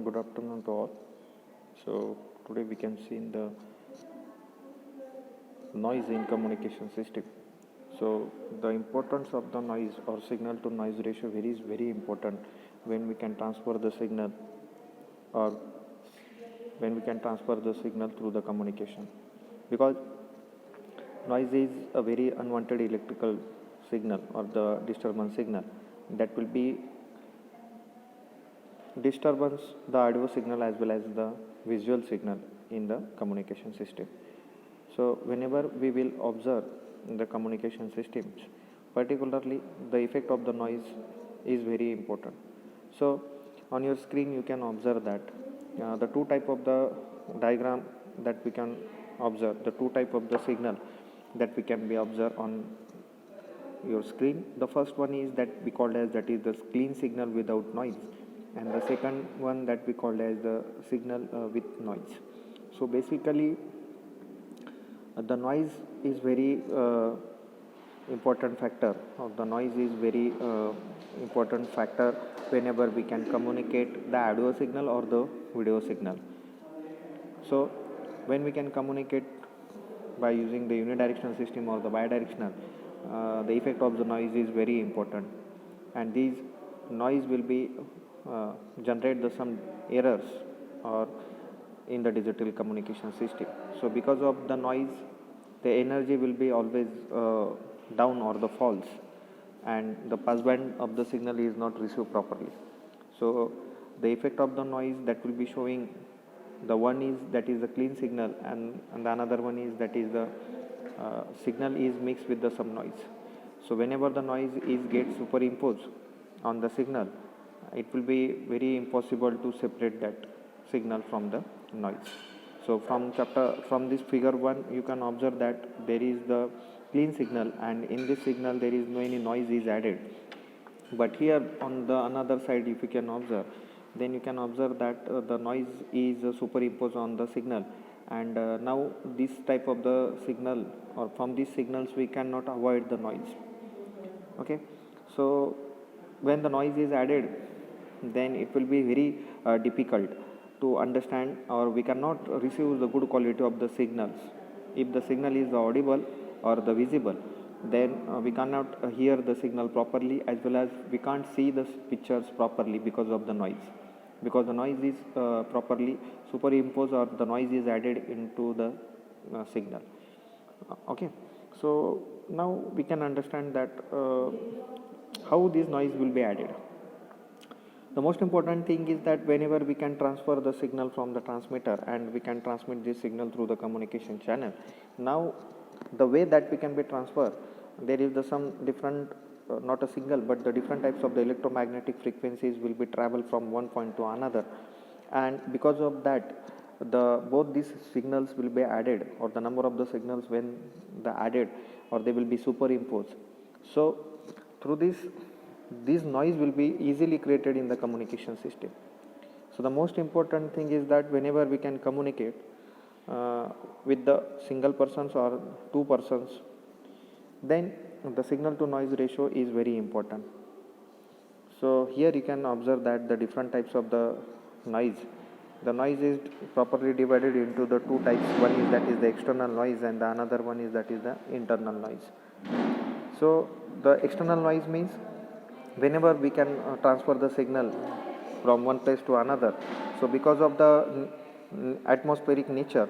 Good afternoon to all. So today we can see in the noise in communication system. So the importance of the noise or signal to noise ratio is very important when we can transfer the signal or when we can transfer the signal through the communication, because noise is a very unwanted electrical signal or the disturbance signal that will be disturbance the audio signal as well as the visual signal in the communication system. So whenever we will observe the communication systems, particularly the effect of the noise is very important. So on your screen you can observe that the two type of the diagram that we can observe, the two type of the signal that we can be observed on your screen. The first one is that we call as that is the clean signal without noise, and the second one that we call as the signal with noise. So basically the noise is very important factor, or the noise is very important factor whenever we can communicate the audio signal or the video signal. So when we can communicate by using the unidirectional system or the bidirectional, the effect of the noise is very important, and these noise will be generate some errors or in the digital communication system. So because of the noise, the energy will be always down or the false, and the passband of the signal is not received properly. So the effect of the noise that will be showing, the one is that is the clean signal, and the another one is that is the signal is mixed with the some noise. So whenever the noise is gets superimposed on the signal, it will be very impossible to separate that signal from the noise. So from this figure 1 you can observe that there is the clean signal, and in this signal there is no any noise is added. But here on the another side, if you can observe, then you can observe that the noise is superimposed on the signal, and now this type of the signal, or from these signals we cannot avoid the noise. Okay, so when the noise is added, then it will be very difficult to understand, or we cannot receive the good quality of the signals. If the signal is audible or the visible, then we cannot hear the signal properly, as well as we can't see the pictures properly because of the noise, because the noise is properly superimposed or the noise is added into the signal. Okay, so now we can understand that how this noise will be added. The most important thing is that whenever we can transfer the signal from the transmitter and we can transmit this signal through the communication channel, now the way that we can be transfer, there is some different not a single but the different types of the electromagnetic frequencies will be travel from one point to another, and because of that the both these signals will be added, or the number of the signals when the added or they will be superimposed. So through this noise will be easily created in the communication system. So the most important thing is that whenever we can communicate with the single persons or two persons, then the signal to noise ratio is very important. So here you can observe that the different types of the noise is properly divided into the two types. One is that is the external noise, and the another one is that is the internal noise. So the external noise means whenever we can transfer the signal from one place to another, so because of the atmospheric nature,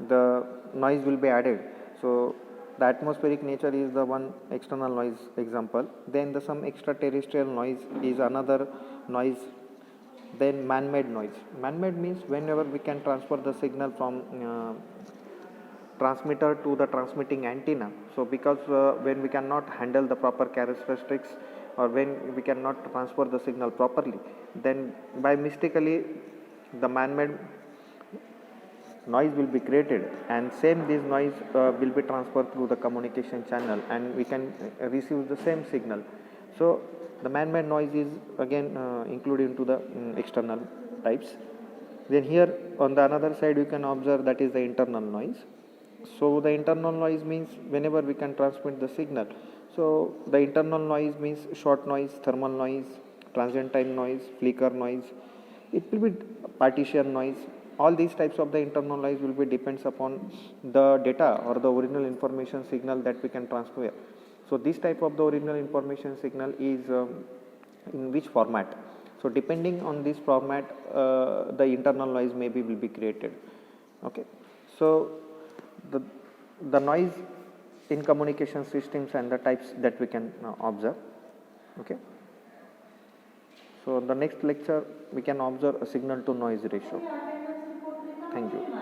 the noise will be added. So the atmospheric nature is the one external noise example. Then the some extraterrestrial noise is another noise. Then man-made noise. Man-made means whenever we can transfer the signal from transmitter to the transmitting antenna. So because when we cannot handle the proper characteristics, or when we cannot transfer the signal properly, then by mistakenly the man-made noise will be created, and same this noise will be transferred through the communication channel, and we can receive the same signal. So the man-made noise is again included into the external types. Then here on the another side you can observe that is the internal noise. So the internal noise means whenever we can transmit the signal, so the internal noise means short noise, thermal noise, transient time noise, flicker noise, It will be partition noise. All these types of the internal noise will be depends upon the data or the original information signal that we can transfer. So this type of the original information signal is in which format. So depending on this format, the internal noise maybe will be created. Okay. So the noise in communication systems and the types that we can observe. Okay. So the next lecture we can observe a signal to noise ratio. Thank you.